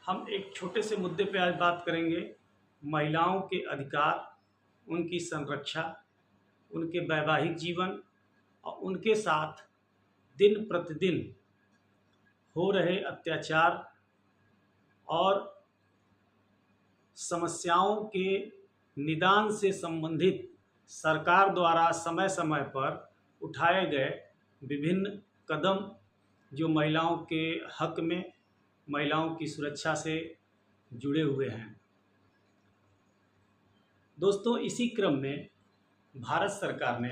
हम एक छोटे से मुद्दे पे आज बात करेंगे। महिलाओं के अधिकार, उनकी संरक्षा, उनके वैवाहिक जीवन और उनके साथ दिन प्रतिदिन हो रहे अत्याचार और समस्याओं के निदान से संबंधित सरकार द्वारा समय समय पर उठाए गए विभिन्न कदम जो महिलाओं के हक में, महिलाओं की सुरक्षा से जुड़े हुए हैं। दोस्तों, इसी क्रम में भारत सरकार ने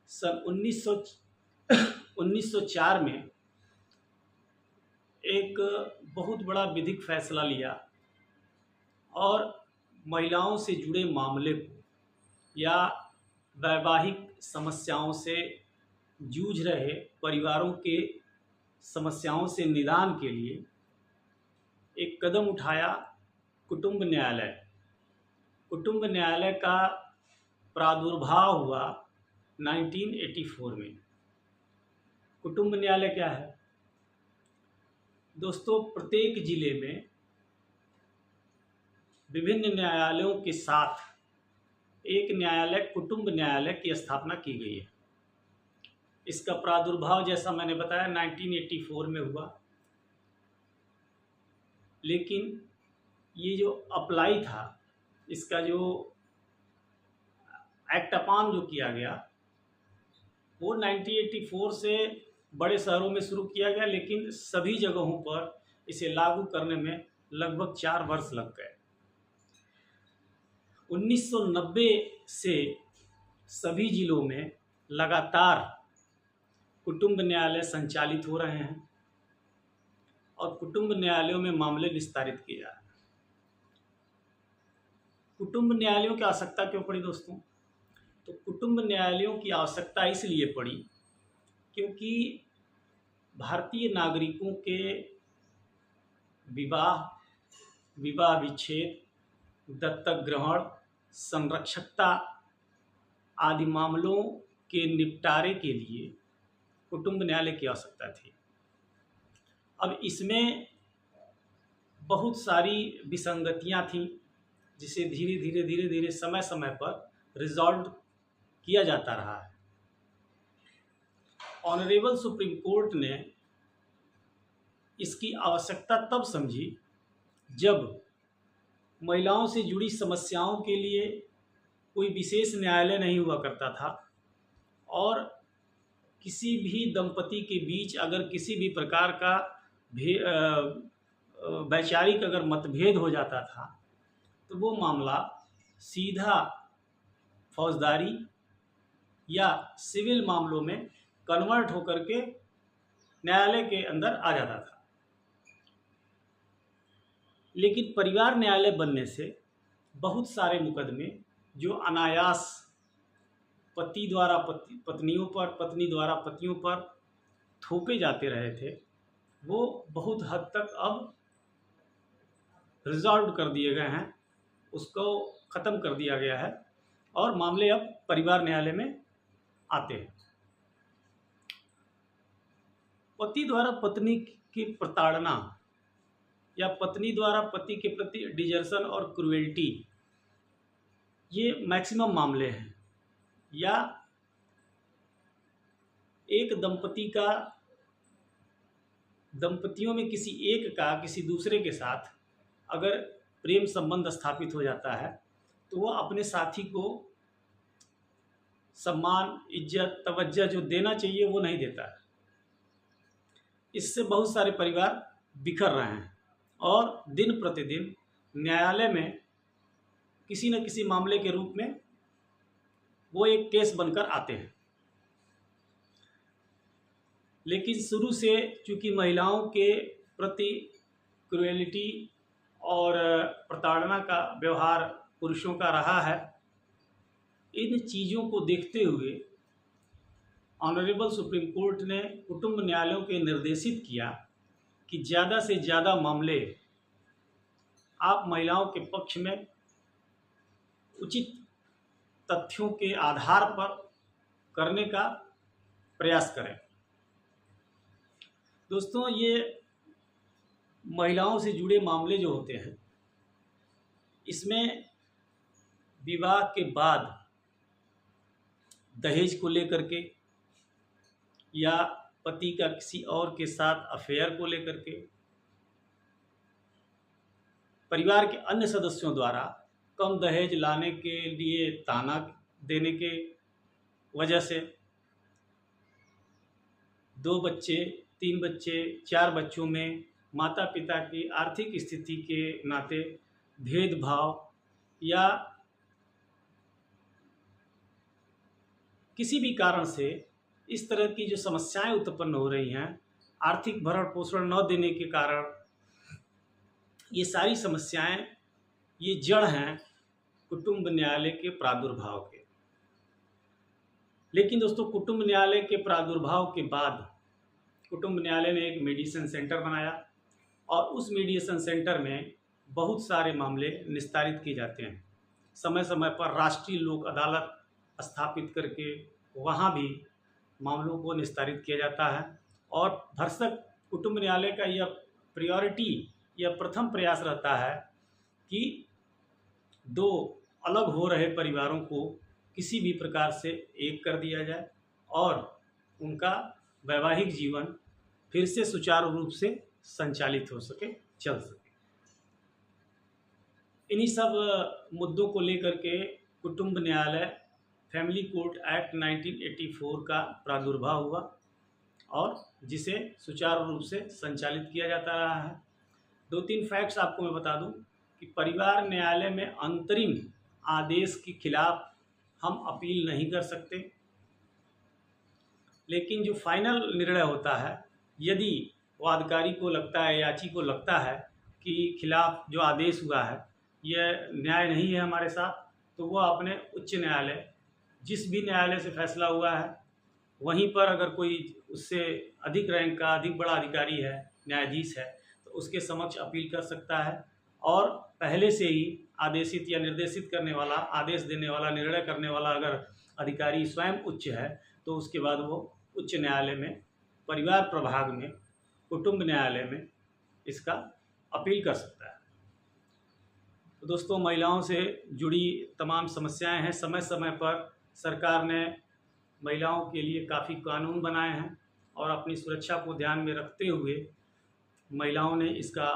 सन 1904 में एक बहुत बड़ा विधिक फैसला लिया और महिलाओं से जुड़े मामले को या वैवाहिक समस्याओं से जूझ रहे परिवारों के समस्याओं से निदान के लिए एक कदम उठाया। कुटुंब न्यायालय का प्रादुर्भाव हुआ 1984 में। कुटुंब न्यायालय क्या है दोस्तों? प्रत्येक जिले में विभिन्न न्यायालयों के साथ एक न्यायालय, कुटुंब न्यायालय की स्थापना की गई है। इसका प्रादुर्भाव जैसा मैंने बताया 1984 में हुआ, लेकिन ये जो अप्लाई था, इसका जो एक्ट अपान जो किया गया वो 1984 से बड़े शहरों में शुरू किया गया, लेकिन सभी जगहों पर इसे लागू करने में लगभग 4 वर्ष लग गए। 1990 से सभी जिलों में लगातार कुटुंब न्यायालय संचालित हो रहे हैं और कुटुंब न्यायालयों में मामले निस्तारित किए जा रहे हैं। कुटुंब न्यायालयों की आवश्यकता क्यों पड़ी दोस्तों? तो कुटुंब न्यायालयों की आवश्यकता इसलिए पड़ी क्योंकि भारतीय नागरिकों के विवाह विच्छेद, दत्तक ग्रहण, संरक्षकता आदि मामलों के निपटारे के लिए कुटुंब न्यायालय की आवश्यकता थी। अब इसमें बहुत सारी विसंगतियां थीं, जिसे धीरे धीरे समय समय पर रिजॉल्व किया जाता रहा है। ऑनरेबल सुप्रीम कोर्ट ने इसकी आवश्यकता तब समझी जब महिलाओं से जुड़ी समस्याओं के लिए कोई विशेष न्यायालय नहीं हुआ करता था और किसी भी दंपति के बीच अगर किसी भी प्रकार का वैचारिक अगर मतभेद हो जाता था तो वो मामला सीधा फौजदारी या सिविल मामलों में कन्वर्ट होकर के न्यायालय के अंदर आ जाता था। लेकिन परिवार न्यायालय बनने से बहुत सारे मुकदमे जो अनायास पति द्वारा पत्नियों पर, पत्नी द्वारा पतियों पर थोपे जाते रहे थे, वो बहुत हद तक अब रिजॉल्व कर दिए गए हैं, उसको ख़त्म कर दिया गया है और मामले अब परिवार न्यायालय में आते हैं। पति द्वारा पत्नी की प्रताड़ना या पत्नी द्वारा पति के प्रति डिजर्शन और क्रूएल्टी, ये मैक्सिमम मामले हैं। या एक दंपतियों में किसी एक का किसी दूसरे के साथ अगर प्रेम संबंध स्थापित हो जाता है तो वह अपने साथी को सम्मान, इज्जत, तवज्जो जो देना चाहिए वो नहीं देता है। इससे बहुत सारे परिवार बिखर रहे हैं और दिन प्रतिदिन न्यायालय में किसी न किसी मामले के रूप में वो एक केस बनकर आते हैं। लेकिन शुरू से चूँकि महिलाओं के प्रति क्रूएलिटी और प्रताड़ना का व्यवहार पुरुषों का रहा है, इन चीज़ों को देखते हुए ऑनरेबल सुप्रीम कोर्ट ने कुटुंब न्यायालयों के निर्देशित किया कि ज़्यादा से ज़्यादा मामले आप महिलाओं के पक्ष में उचित तथ्यों के आधार पर करने का प्रयास करें। दोस्तों, ये महिलाओं से जुड़े मामले जो होते हैं, इसमें विवाह के बाद दहेज को लेकर के या पति का किसी और के साथ अफेयर को लेकर के परिवार के अन्य सदस्यों द्वारा कम दहेज लाने के लिए ताना देने के वजह से 2 बच्चे, 3 बच्चे, 4 बच्चों में माता पिता की आर्थिक स्थिति के नाते भेदभाव या किसी भी कारण से इस तरह की जो समस्याएं उत्पन्न हो रही हैं, आर्थिक भरण पोषण न देने के कारण, ये सारी समस्याएं, ये जड़ हैं कुटुंब न्यायालय के प्रादुर्भाव के। लेकिन दोस्तों, कुटुंब न्यायालय के प्रादुर्भाव के बाद कुटुंब न्यायालय ने एक मीडिएशन सेंटर बनाया और उस मीडिएशन सेंटर में बहुत सारे मामले निस्तारित किए जाते हैं। समय समय पर राष्ट्रीय लोक अदालत स्थापित करके वहाँ भी मामलों को निस्तारित किया जाता है। और भरसक कुटुंब न्यायालय का यह प्रायोरिटी या प्रथम प्रयास रहता है कि 2 अलग हो रहे परिवारों को किसी भी प्रकार से एक कर दिया जाए और उनका वैवाहिक जीवन फिर से सुचारू रूप से संचालित हो सके, चल सके। इन्हीं सब मुद्दों को लेकर के कुटुंब न्यायालय फैमिली कोर्ट एक्ट 1984 का प्रादुर्भाव हुआ और जिसे सुचारू रूप से संचालित किया जाता रहा है। 2-3 फैक्ट्स आपको मैं बता दूं कि परिवार न्यायालय में अंतरिम आदेश के खिलाफ हम अपील नहीं कर सकते, लेकिन जो फाइनल निर्णय होता है, यदि वादकारी को लगता है, याची को लगता है कि खिलाफ जो आदेश हुआ है यह न्याय नहीं है हमारे साथ, तो वह अपने उच्च न्यायालय, जिस भी न्यायालय से फैसला हुआ है वहीं पर, अगर कोई उससे अधिक रैंक का अधिक बड़ा अधिकारी है, न्यायाधीश है, तो उसके समक्ष अपील कर सकता है। और पहले से ही आदेशित या निर्देशित करने वाला, आदेश देने वाला, निर्णय करने वाला अगर अधिकारी स्वयं उच्च है तो उसके बाद वो उच्च न्यायालय में, परिवार प्रभाग में, कुटुंब न्यायालय में इसका अपील कर सकता है। तो दोस्तों, महिलाओं से जुड़ी तमाम समस्याएं हैं। समय समय पर सरकार ने महिलाओं के लिए काफ़ी कानून बनाए हैं और अपनी सुरक्षा को ध्यान में रखते हुए महिलाओं ने इसका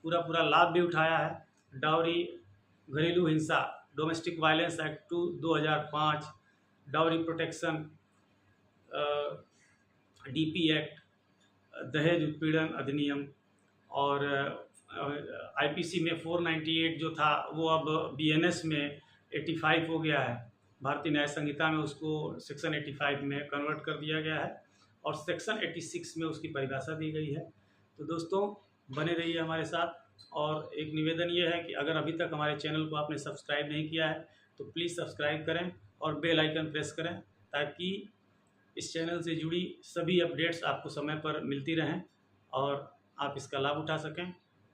पूरा लाभ भी उठाया है। डाउरी, घरेलू हिंसा, domestic violence act 2005, dowry protection, DP act, दहेज उत्पीड़न अधिनियम और आईपीसी में 498 जो था वो अब बीएनएस में 85 हो गया है। भारतीय न्याय संहिता में उसको सेक्शन 85 में कन्वर्ट कर दिया गया है और सेक्शन 86 में उसकी परिभाषा दी गई है। तो दोस्तों, बने रहिए हमारे साथ। और एक निवेदन ये है कि अगर अभी तक हमारे चैनल को आपने सब्सक्राइब नहीं किया है तो प्लीज़ सब्सक्राइब करें और बेल आइकन प्रेस करें, ताकि इस चैनल से जुड़ी सभी अपडेट्स आपको समय पर मिलती रहें और आप इसका लाभ उठा सकें।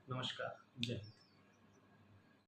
नमस्कार, जय हिंद।